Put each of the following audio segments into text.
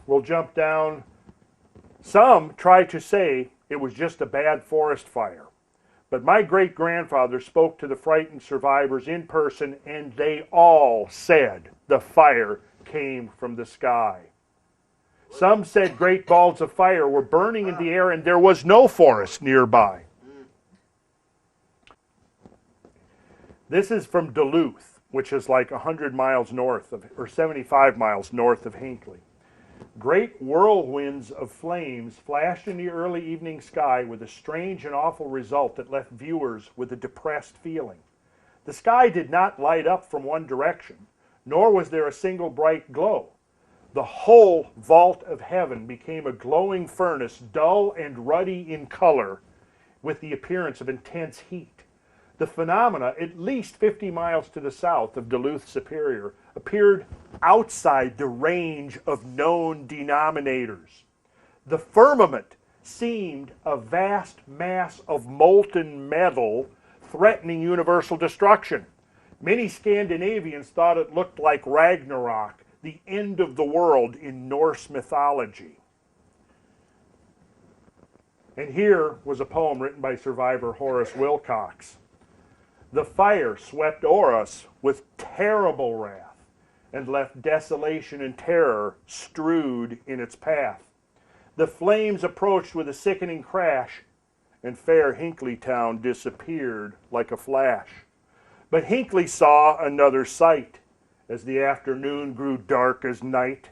We'll jump down. Some try to say it was just a bad forest fire. But my great-grandfather spoke to the frightened survivors in person, and they all said the fire came from the sky. Some said great balls of fire were burning in the air and there was no forest nearby. This is from Duluth, which is like 100 miles north of, or 75 miles north of Hinckley. Great whirlwinds of flames flashed in the early evening sky with a strange and awful result that left viewers with a depressed feeling. The sky did not light up from one direction, nor was there a single bright glow. The whole vault of heaven became a glowing furnace, dull and ruddy in color, with the appearance of intense heat. The phenomena, at least 50 miles to the south of Duluth Superior, appeared outside the range of known denominators. The firmament seemed a vast mass of molten metal threatening universal destruction. Many Scandinavians thought it looked like Ragnarok, the end of the world in Norse mythology. And here was a poem written by survivor Horace Wilcox. The fire swept o'er us with terrible wrath, and left desolation and terror strewed in its path. The flames approached with a sickening crash, and fair Hinckley town disappeared like a flash. But Hinckley saw another sight, as the afternoon grew dark as night,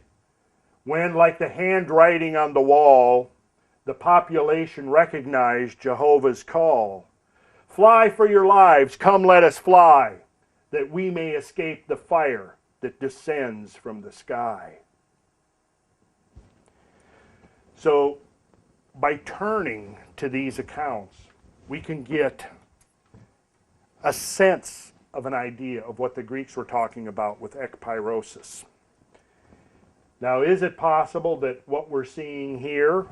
when, like the handwriting on the wall, the population recognized Jehovah's call. Fly for your lives, come let us fly, that we may escape the fire that descends from the sky. So, by turning to these accounts, we can get a sense of an idea of what the Greeks were talking about with ekpyrosis. Now, is it possible that what we're seeing here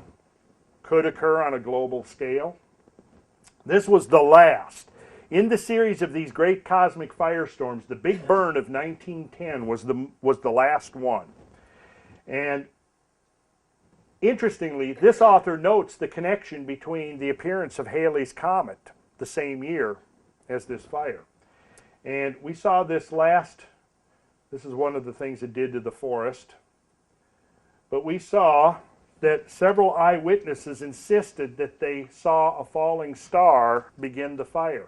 could occur on a global scale? This was the last. In the series of these great cosmic firestorms, the Big Burn of 1910 was the last one. And interestingly, this author notes the connection between the appearance of Halley's Comet the same year as this fire. And we saw this is one of the things it did to the forest. But we saw that several eyewitnesses insisted that they saw a falling star begin the fire.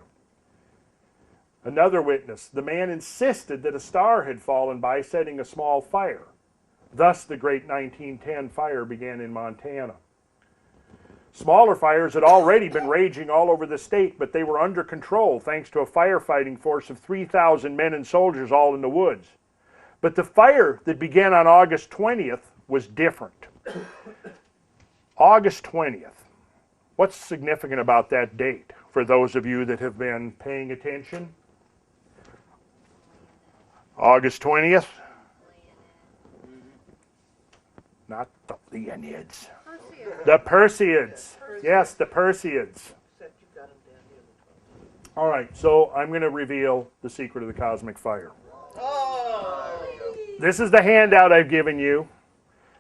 Another witness, the man insisted that a star had fallen by setting a small fire. Thus the great 1910 fire began in Montana. Smaller fires had already been raging all over the state, but they were under control thanks to a firefighting force of 3,000 men and soldiers all in the woods. But the fire that began on August 20th was different. August 20th. What's significant about that date for those of you that have been paying attention? August 20th? Not the Leonids. The Perseids. Yes, the Perseids. All right, so I'm going to reveal the secret of the cosmic fire. This is the handout I've given you.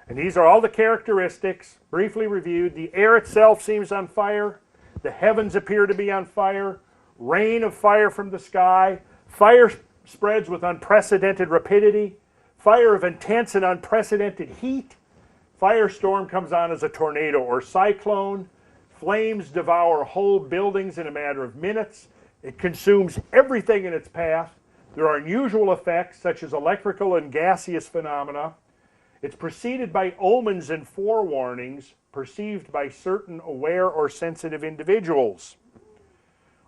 And these are all the characteristics, briefly reviewed. The air itself seems on fire. The heavens appear to be on fire. Rain of fire from the sky. Fire spreads with unprecedented rapidity. Fire of intense and unprecedented heat. Firestorm comes on as a tornado or cyclone. Flames devour whole buildings in a matter of minutes. It consumes everything in its path. There are unusual effects such as electrical and gaseous phenomena. It's preceded by omens and forewarnings perceived by certain aware or sensitive individuals.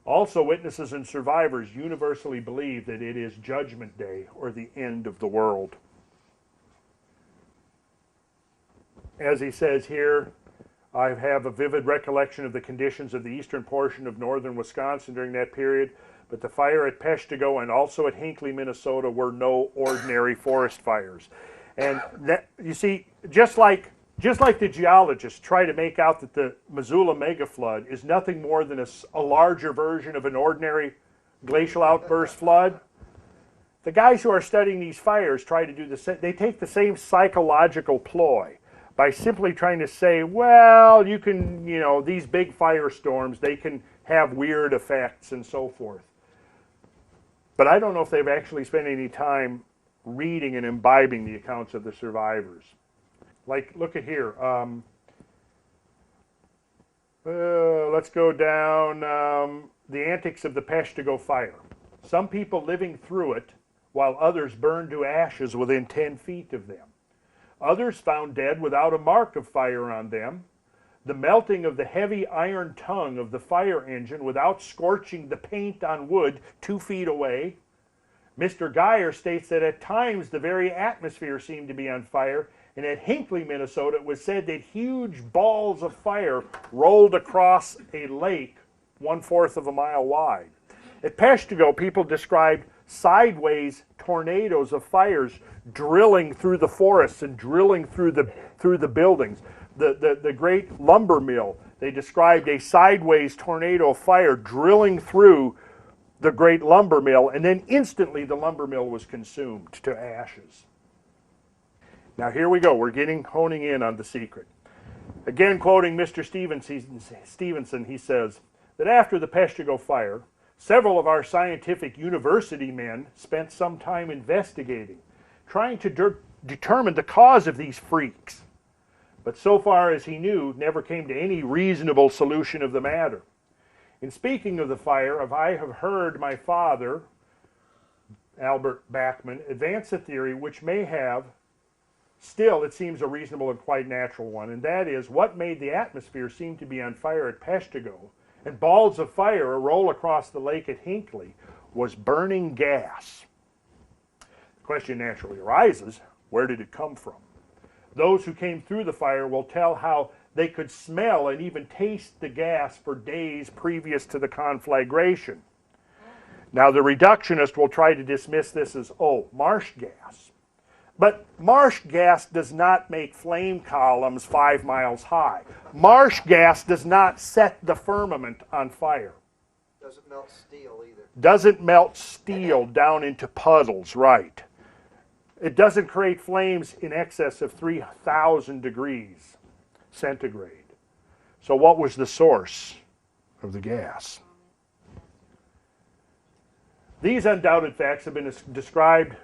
Also, witnesses and survivors universally believe that it is Judgment Day or the end of the world. As he says here, I have a vivid recollection of the conditions of the eastern portion of northern Wisconsin during that period, but the fire at Peshtigo and also at Hinckley, Minnesota were no ordinary forest fires. And that, you see, just like the geologists try to make out that the Missoula megaflood is nothing more than a larger version of an ordinary glacial outburst flood, The guys who are studying these fires try to do the same. They take the same psychological ploy by simply trying to say, well, you can, these big firestorms, they can have weird effects and so forth. But I don't know if they've actually spent any time reading and imbibing the accounts of the survivors. Like, look at here. Let's go down the antics of the Peshtigo fire. Some people living through it, while others burned to ashes within 10 feet of them. Others found dead without a mark of fire on them. The melting of the heavy iron tongue of the fire engine without scorching the paint on wood 2 feet away. Mr. Geyer states that at times the very atmosphere seemed to be on fire, and at Hinckley, Minnesota, it was said that huge balls of fire rolled across a lake 1/4 of a mile wide. At Peshtigo, people described sideways tornadoes of fires drilling through the forests and drilling through the buildings. The great lumber mill, they described a sideways tornado of fire drilling through the great lumber mill, and then instantly the lumber mill was consumed to ashes. Now here we go, we're honing in on the secret. Again, quoting Mr. Stevenson, he says that after the Peshtigo fire, several of our scientific university men spent some time investigating, trying to determine the cause of these freaks. But so far as he knew, never came to any reasonable solution of the matter. In speaking of the fire, I have heard my father, Albert Bachman, advance a theory which may have, still it seems a reasonable and quite natural one, and that is what made the atmosphere seem to be on fire at Peshtigo and balls of fire roll across the lake at Hinckley was burning gas. The question naturally arises, where did it come from? Those who came through the fire will tell how they could smell and even taste the gas for days previous to the conflagration. Now the reductionist will try to dismiss this as, marsh gas. But marsh gas does not make flame columns 5 miles high. Marsh gas does not set the firmament on fire. Doesn't melt steel either. Doesn't melt steel down into puddles, right. It doesn't create flames in excess of 3,000 degrees centigrade. So what was the source of the gas? These undoubted facts have been ascribed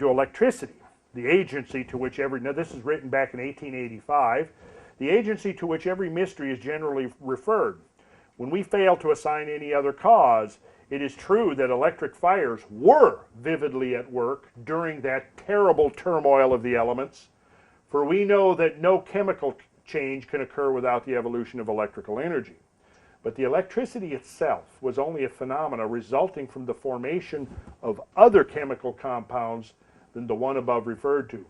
to electricity. The agency to which now this is written back in 1885, the agency to which every mystery is generally referred. When we fail to assign any other cause, it is true that electric fires were vividly at work during that terrible turmoil of the elements, for we know that no chemical change can occur without the evolution of electrical energy. But the electricity itself was only a phenomena resulting from the formation of other chemical compounds than the one above referred to.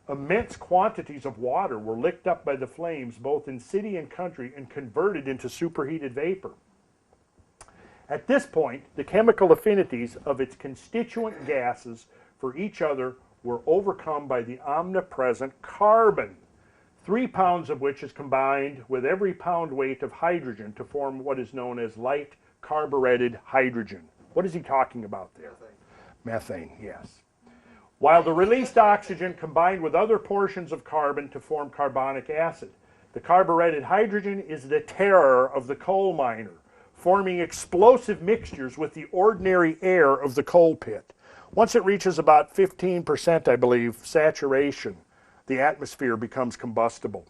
Immense quantities of water were licked up by the flames both in city and country and converted into superheated vapor. At this point, the chemical affinities of its constituent gases for each other were overcome by the omnipresent carbon, 3 pounds of which is combined with every pound weight of hydrogen to form what is known as light carbureted hydrogen. What is he talking about there? Methane, yes. While the released oxygen combined with other portions of carbon to form carbonic acid. The carbureted hydrogen is the terror of the coal miner, forming explosive mixtures with the ordinary air of the coal pit. Once it reaches about 15%, I believe, saturation, the atmosphere becomes combustible.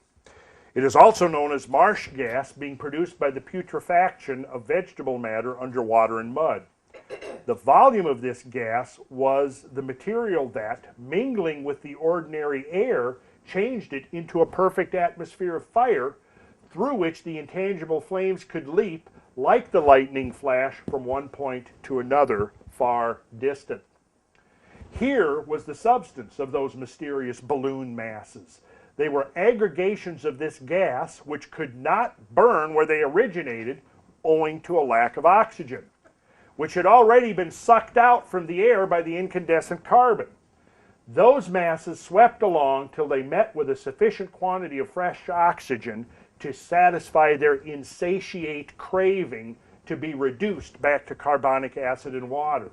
It is also known as marsh gas, being produced by the putrefaction of vegetable matter under water and mud. The volume of this gas was the material that, mingling with the ordinary air, changed it into a perfect atmosphere of fire through which the intangible flames could leap like the lightning flash from one point to another far distant. Here was the substance of those mysterious balloon masses. They were aggregations of this gas which could not burn where they originated owing to a lack of oxygen, which had already been sucked out from the air by the incandescent carbon. Those masses swept along till they met with a sufficient quantity of fresh oxygen to satisfy their insatiate craving to be reduced back to carbonic acid and water.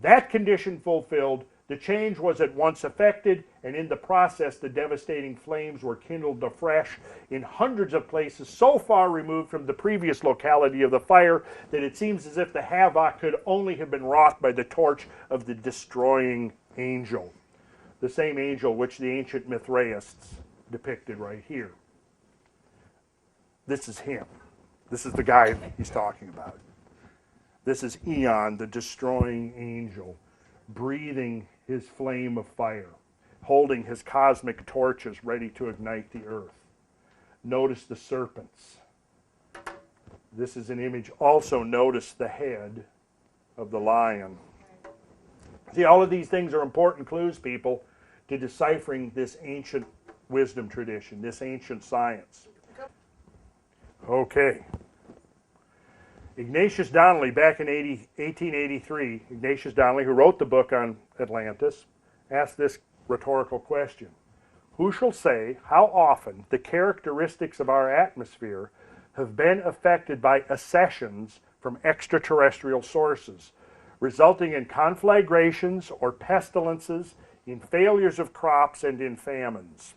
That condition fulfilled, the change was at once effected, and in the process the devastating flames were kindled afresh in hundreds of places so far removed from the previous locality of the fire that it seems as if the havoc could only have been wrought by the torch of the destroying angel. The same angel which the ancient Mithraists depicted right here. This is him. This is the guy he's talking about. This is Aion, the destroying angel, breathing his flame of fire, holding his cosmic torches ready to ignite the earth. Notice the serpents. This is an image. Also notice the head of the lion. See, all of these things are important clues, people, to deciphering this ancient wisdom tradition, this ancient science. Okay. Ignatius Donnelly, back in 1883, Ignatius Donnelly, who wrote the book on Atlantis, asked this rhetorical question. Who shall say how often the characteristics of our atmosphere have been affected by accessions from extraterrestrial sources, resulting in conflagrations or pestilences, in failures of crops, and in famines?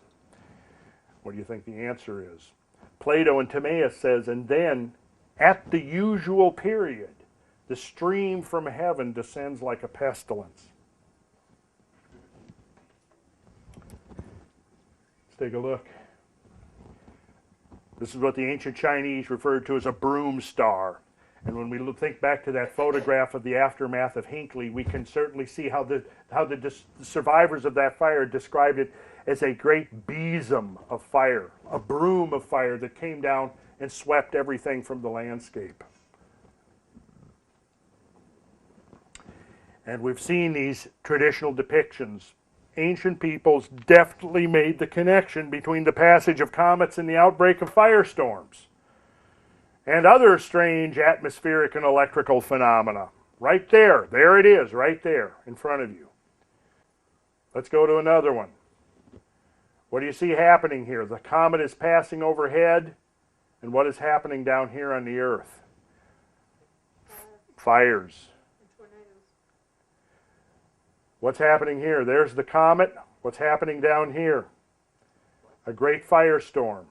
What do you think the answer is? Plato in Timaeus says, and then, at the usual period, the stream from heaven descends like a pestilence. Let's take a look. This is what the ancient Chinese referred to as a broom star. And when we think back to that photograph of the aftermath of Hinckley, we can certainly see how the survivors of that fire described it as a great besom of fire, a broom of fire that came down and swept everything from the landscape. And we've seen these traditional depictions. Ancient peoples deftly made the connection between the passage of comets and the outbreak of firestorms and other strange atmospheric and electrical phenomena. Right there. There it is, right there in front of you. Let's go to another one. What do you see happening here? The comet is passing overhead, and what is happening down here on the earth? Fires. What's happening here? There's the comet. What's happening down here? A great firestorm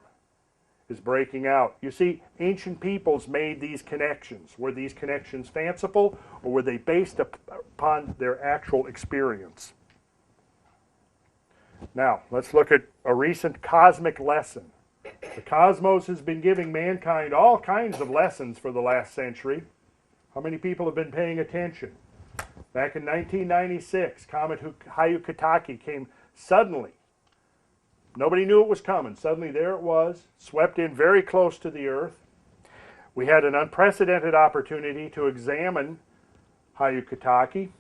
is breaking out. You see, ancient peoples made these connections. Were these connections fanciful, or were they based upon their actual experience? Now, let's look at a recent cosmic lesson. The cosmos has been giving mankind all kinds of lessons for the last century. How many people have been paying attention? Back in 1996, Comet Hyakutake came suddenly. Nobody knew it was coming. Suddenly there it was, swept in very close to the Earth. We had an unprecedented opportunity to examine Hyakutake.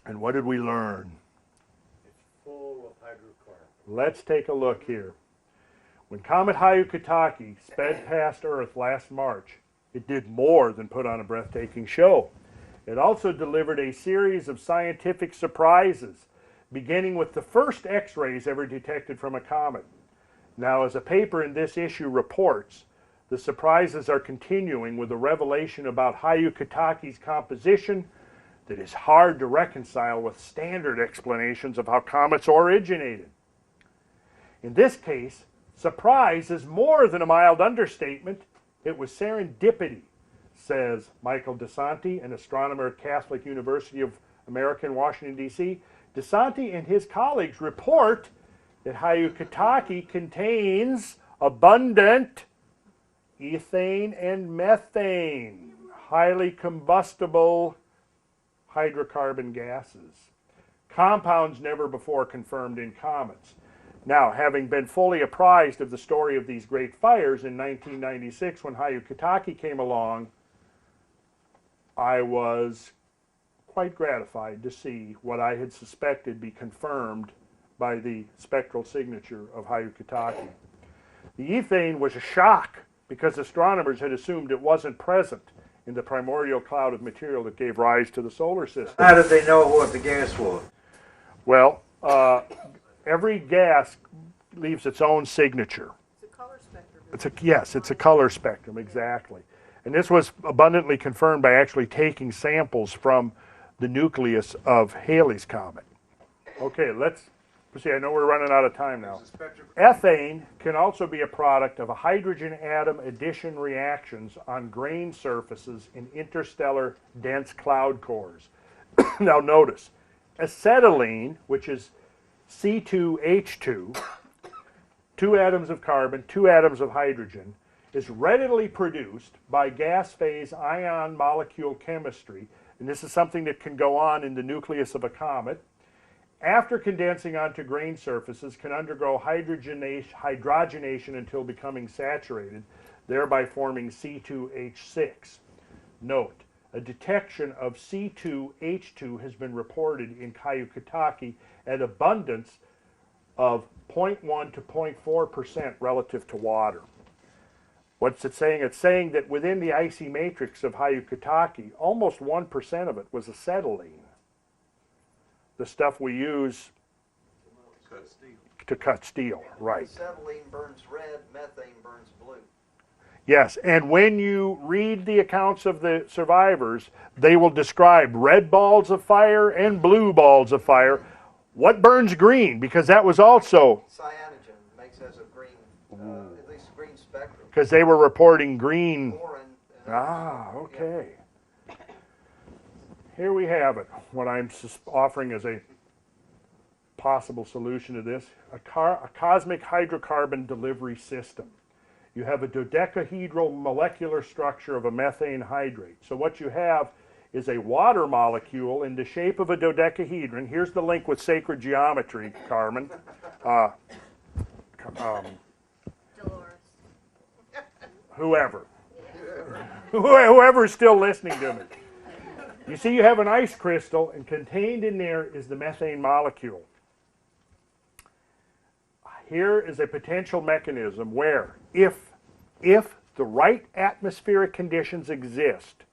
And what did we learn? It's full of hydrocarbon. Let's take a look here. When Comet Hyakutake sped past Earth last March, it did more than put on a breathtaking show. It also delivered a series of scientific surprises, beginning with the first X-rays ever detected from a comet. Now, as a paper in this issue reports, the surprises are continuing with a revelation about Hyakutake's composition that is hard to reconcile with standard explanations of how comets originated. In this case, surprise is more than a mild understatement. It was serendipity, says Michael DeSanti, an astronomer at Catholic University of America in Washington, D.C. DeSanti and his colleagues report that Hyakutake contains abundant ethane and methane, highly combustible hydrocarbon gases, compounds never before confirmed in comets. Now, having been fully apprised of the story of these great fires in 1996 when Hyakutake came along, I was quite gratified to see what I had suspected be confirmed by the spectral signature of Hyakutake. The ethane was a shock because astronomers had assumed it wasn't present in the primordial cloud of material that gave rise to the solar system. How did they know what the gas was? Well, every gas leaves its own signature. It's a color spectrum. It's a color spectrum, exactly. And this was abundantly confirmed by actually taking samples from the nucleus of Halley's Comet. Okay, let's see. I know we're running out of time now. Ethane can also be a product of hydrogen atom addition reactions on grain surfaces in interstellar dense cloud cores. Now notice, acetylene, which is C2H2, 2 atoms of carbon, 2 atoms of hydrogen, is readily produced by gas phase ion molecule chemistry, and this is something that can go on in the nucleus of a comet. After condensing onto grain surfaces, can undergo hydrogenation until becoming saturated, thereby forming C2H6. Note, a detection of C2H2 has been reported in Hyakutake at abundance of 0.1 to 0.4% relative to water. What's it saying? It's saying that within the icy matrix of Hyakutake, almost 1% of it was acetylene. The stuff we use to cut steel, right. Acetylene burns red, methane burns blue. Yes, and when you read the accounts of the survivors, they will describe red balls of fire and blue balls of fire. What burns green? Because that was also... Cyanogen makes as a green, at least green spectrum. Because they were reporting green. Boron, Okay. Here we have it. What I'm offering as a possible solution to this, a cosmic hydrocarbon delivery system. You have a dodecahedral molecular structure of a methane hydrate. So what you have is a water molecule in the shape of a dodecahedron. Here's the link with sacred geometry, Carmen. Whoever. Whoever's still listening to me. You see, you have an ice crystal, and contained in there is the methane molecule. Here is a potential mechanism where, if the right atmospheric conditions exist,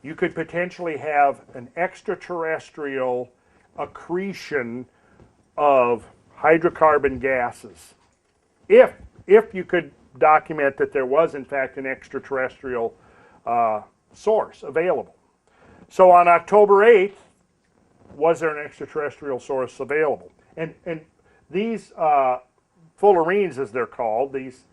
you could potentially have an extraterrestrial accretion of hydrocarbon gases. If you could document that there was, in fact, an extraterrestrial source available. So on October 8th, was there an extraterrestrial source available? And these fullerenes, as they're called, these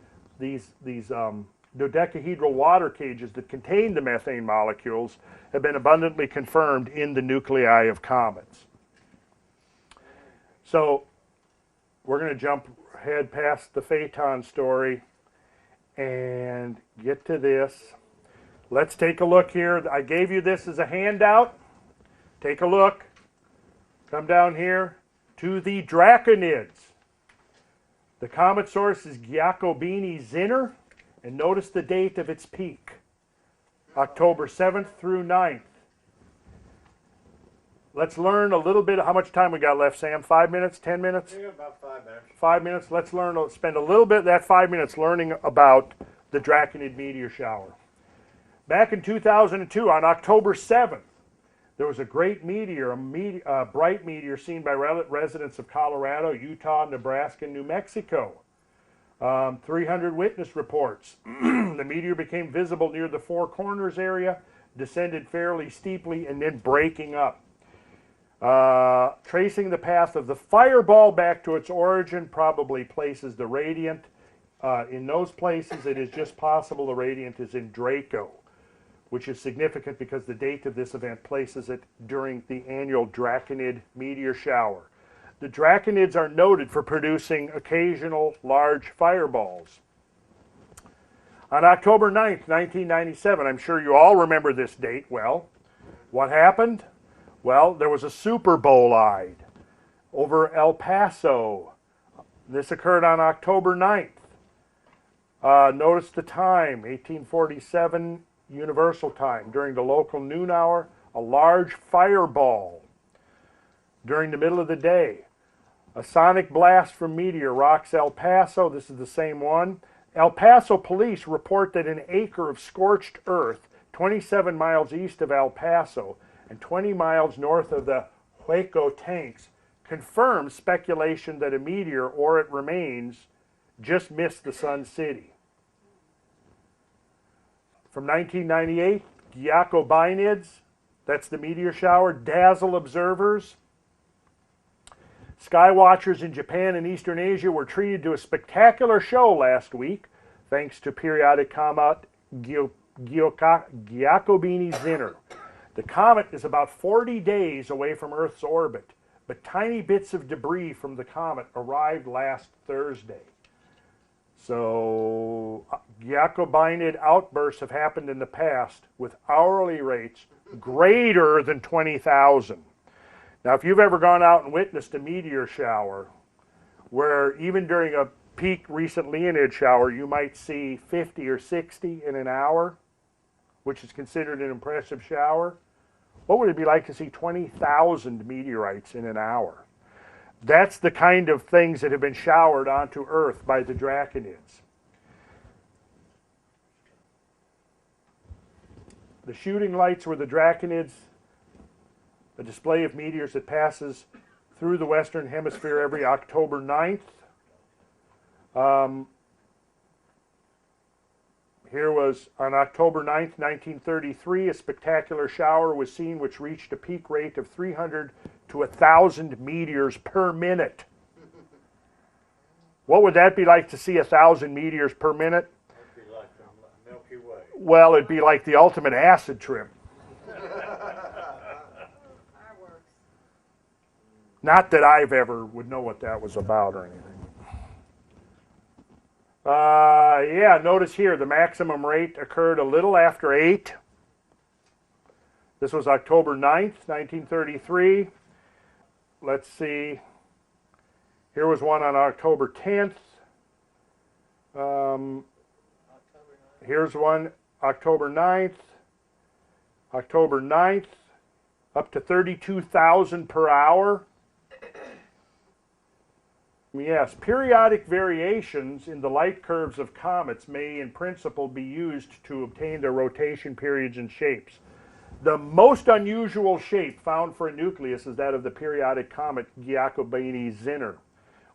dodecahedral water cages that contain the methane molecules, have been abundantly confirmed in the nuclei of comets. So we're going to jump ahead past the Phaeton story and get to this. Let's take a look here. I gave you this as a handout. Take a look. Come down here to the Draconids. The comet source is Giacobini Zinner, and notice the date of its peak, October 7th through 9th. Let's learn a little bit. How much time we got left, Sam? 5 minutes? 10 minutes? Yeah, about 5 minutes. 5 minutes. Let's spend a little bit of that 5 minutes learning about the Draconid meteor shower. Back in 2002, on October 7th, there was a great meteor, a bright meteor seen by residents of Colorado, Utah, Nebraska, and New Mexico. 300 witness reports. The meteor became visible near the Four Corners area, descended fairly steeply, and then breaking up. Tracing the path of the fireball back to its origin probably places the radiant. In those places, it is just possible the radiant is in Draco, which is significant because the date of this event places it during the annual Draconid meteor shower. The Draconids are noted for producing occasional large fireballs. On October 9th, 1997, I'm sure you all remember this date well. What happened? Well, there was a Super Bolide over El Paso. This occurred on October 9th. Notice the time, 1847 Universal Time. During the local noon hour, a large fireball. During the middle of the day, a sonic blast from meteor rocks El Paso. This is the same one. El Paso police report that an acre of scorched earth 27 miles east of El Paso and 20 miles north of the Hueco tanks confirms speculation that a meteor or its remains just missed the Sun City. From 1998, Giacobinids, That's the meteor shower. Dazzle observers. Sky watchers in Japan and Eastern Asia were treated to a spectacular show last week, thanks to periodic comet Hyakutake. The comet is about 40 days away from Earth's orbit, but tiny bits of debris from the comet arrived last Thursday. So, Hyakutake outbursts have happened in the past with hourly rates greater than 20,000. Now, if you've ever gone out and witnessed a meteor shower, where even during a peak recent Leonid shower, you might see 50 or 60 in an hour, which is considered an impressive shower, what would it be like to see 20,000 meteorites in an hour? That's the kind of things that have been showered onto Earth by the Draconids. The shooting lights were the Draconids, a display of meteors that passes through the Western Hemisphere every October 9th. Here was, on October 9th, 1933, a spectacular shower was seen which reached a peak rate of 300 to 1,000 meteors per minute. What would that be like to see 1,000 meteors per minute? It'd be like the Milky Way. Well, it'd be like the ultimate acid trip. Not that I've ever would know what that was about or anything. Yeah, notice here the maximum rate occurred a little after 8. This was October 9th, 1933. Let's see. Here was one on October 10th. Here's one October 9th. October 9th, up to 32,000 per hour. Yes, periodic variations in the light curves of comets may in principle be used to obtain their rotation periods and shapes. The most unusual shape found for a nucleus is that of the periodic comet Hyakutake,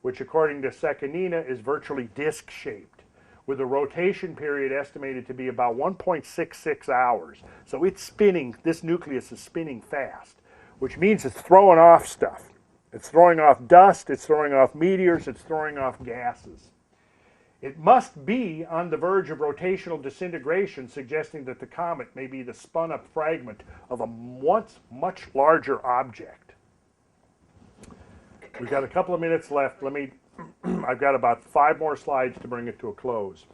which according to Sekanina is virtually disc-shaped, with a rotation period estimated to be about 1.66 hours. So it's spinning, this nucleus is spinning fast, which means it's throwing off stuff. It's throwing off dust, it's throwing off meteors, it's throwing off gases. It must be on the verge of rotational disintegration, suggesting that the comet may be the spun-up fragment of a once much larger object. We've got a couple of minutes left. I've got about 5 more slides to bring it to a close.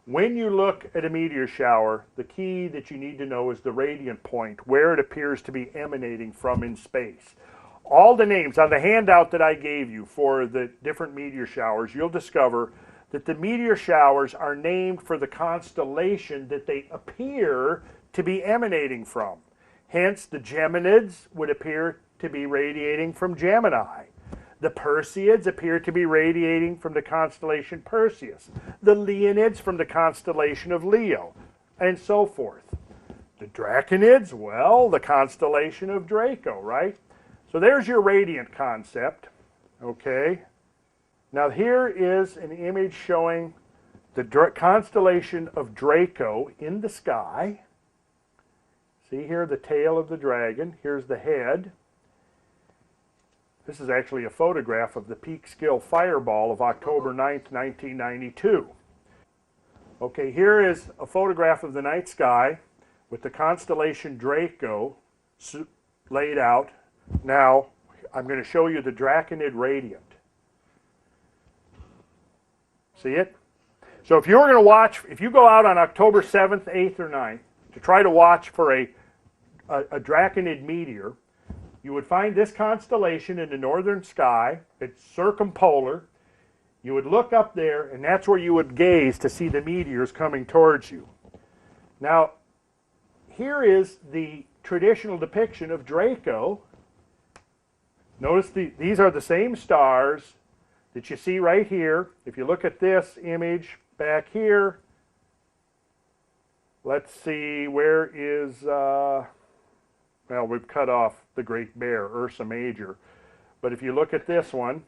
When you look at a meteor shower, the key that you need to know is the radiant point, where it appears to be emanating from in space. All the names on the handout that I gave you for the different meteor showers, you'll discover that the meteor showers are named for the constellation that they appear to be emanating from. Hence, the Geminids would appear to be radiating from Gemini. The Perseids appear to be radiating from the constellation Perseus. The Leonids from the constellation of Leo, and so forth. The Draconids, well, the constellation of Draco, right? So there's your radiant concept, okay? Now here is an image showing the constellation of Draco in the sky. See here the tail of the dragon. Here's the head. This is actually a photograph of the peak skill fireball of October 9th, 1992. Okay, here is a photograph of the night sky with the constellation Draco laid out. Now, I'm going to show you the Draconid radiant. See it? So if you're going to watch, if you go out on October 7th, 8th, or 9th to try to watch for a Draconid meteor, you would find this constellation in the northern sky. It's circumpolar. You would look up there, and that's where you would gaze to see the meteors coming towards you. Now, here is the traditional depiction of Draco. Notice these are the same stars that you see right here. If you look at this image back here, let's see, where is, well, we've cut off the Great Bear, Ursa Major. But if you look at this one,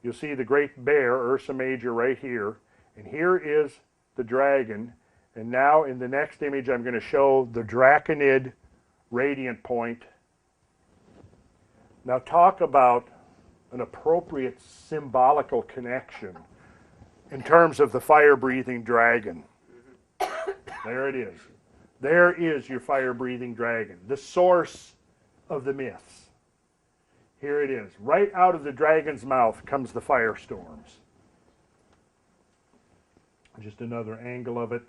you'll see the Great Bear, Ursa Major, right here. And here is the dragon. And now in the next image, I'm going to show the Draconid radiant point. Now talk about an appropriate symbolical connection in terms of the fire-breathing dragon. There it is. There is your fire-breathing dragon, the source of the myths. Here it is. Right out of the dragon's mouth comes the firestorms. Just another angle of it.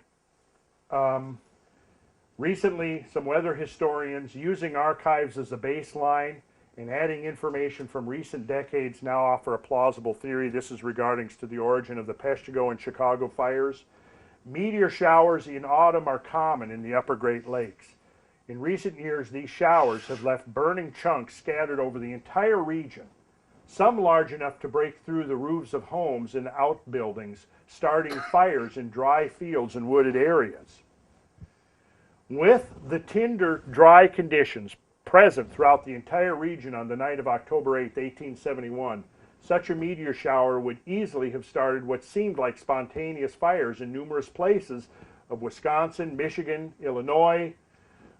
Recently, some weather historians, using archives as a baseline and adding information from recent decades, now offer a plausible theory. This is regarding to the origin of the Peshtigo and Chicago fires. Meteor showers in autumn are common in the upper Great Lakes. In recent years, these showers have left burning chunks scattered over the entire region, some large enough to break through the roofs of homes and outbuildings, starting fires in dry fields and wooded areas. With the tinder, dry conditions present throughout the entire region on the night of October 8, 1871, such a meteor shower would easily have started what seemed like spontaneous fires in numerous places of Wisconsin, Michigan, Illinois,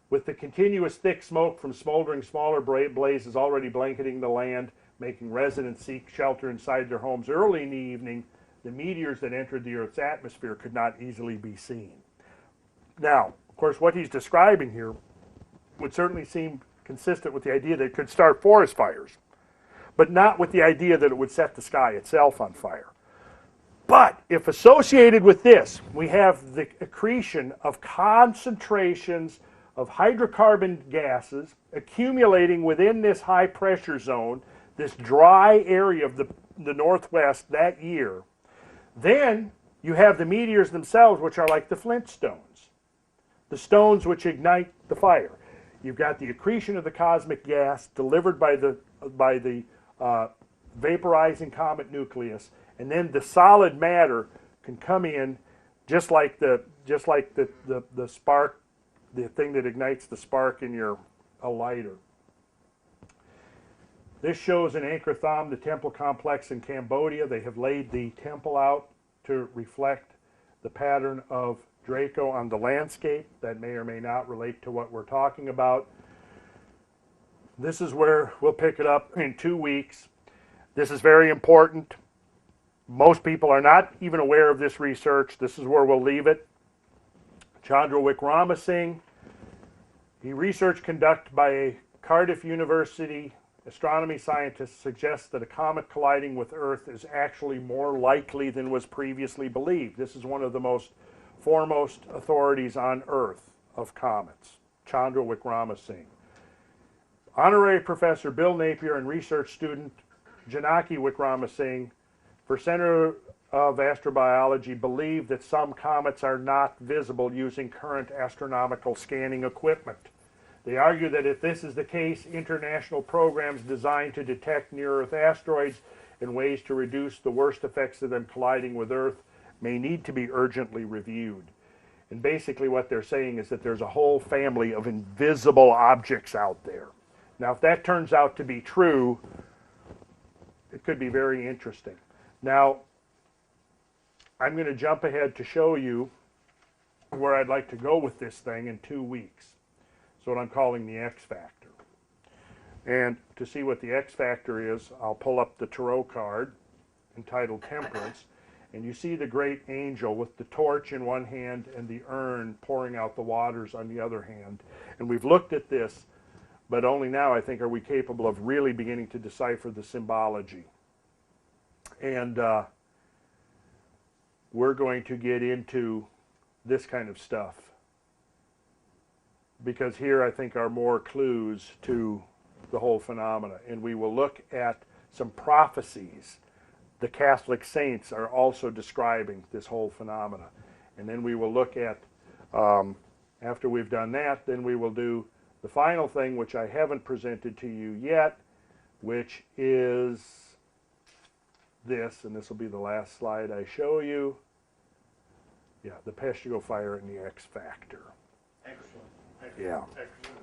with the continuous thick smoke from smoldering smaller blazes already blanketing the land, making residents seek shelter inside their homes early in the evening. The meteors that entered the Earth's atmosphere could not easily be seen. Now, of course, what he's describing here would certainly seem consistent with the idea that it could start forest fires, but not with the idea that it would set the sky itself on fire. But if associated with this, we have the accretion of concentrations of hydrocarbon gases accumulating within this high pressure zone, this dry area of the Northwest that year, then you have the meteors themselves, which are like the flint stones, the stones which ignite the fire. You've got the accretion of the cosmic gas delivered by the vaporizing comet nucleus, and then the solid matter can come in just like the spark, the thing that ignites the spark in a lighter. This shows in Angkor Thom, the temple complex in Cambodia. They have laid the temple out to reflect the pattern of Draco on the landscape. That may or may not relate to what we're talking about. This is where we'll pick it up in 2 weeks. This is very important. Most people are not even aware of this research. This is where we'll leave it. Chandra Wickramasinghe, the research conducted by a Cardiff University astronomy scientist suggests that a comet colliding with Earth is actually more likely than was previously believed. This is one of the most foremost authorities on Earth of comets, Chandra Wickramasinghe. Honorary Professor Bill Napier and research student Janaki Wickramasinghe for Center of Astrobiology believe that some comets are not visible using current astronomical scanning equipment. They argue that if this is the case, international programs designed to detect near-Earth asteroids and ways to reduce the worst effects of them colliding with Earth may need to be urgently reviewed. And basically what they're saying is that there's a whole family of invisible objects out there. Now, if that turns out to be true, it could be very interesting. Now, I'm going to jump ahead to show you where I'd like to go with this thing in 2 weeks. So what I'm calling the X factor. And to see what the X factor is, I'll pull up the tarot card entitled Temperance, and you see the great angel with the torch in one hand and the urn pouring out the waters on the other hand. And we've looked at this, but only now, I think, are we capable of really beginning to decipher the symbology. And we're going to get into this kind of stuff, because here I think are more clues to the whole phenomena. And we will look at some prophecies. The Catholic saints are also describing this whole phenomena. And then we will look at, after we've done that, then we will do the final thing, which I haven't presented to you yet, which is this, and this will be the last slide I show you. Yeah, the Peshtigo fire and the X factor. Excellent. Yeah. Excellent.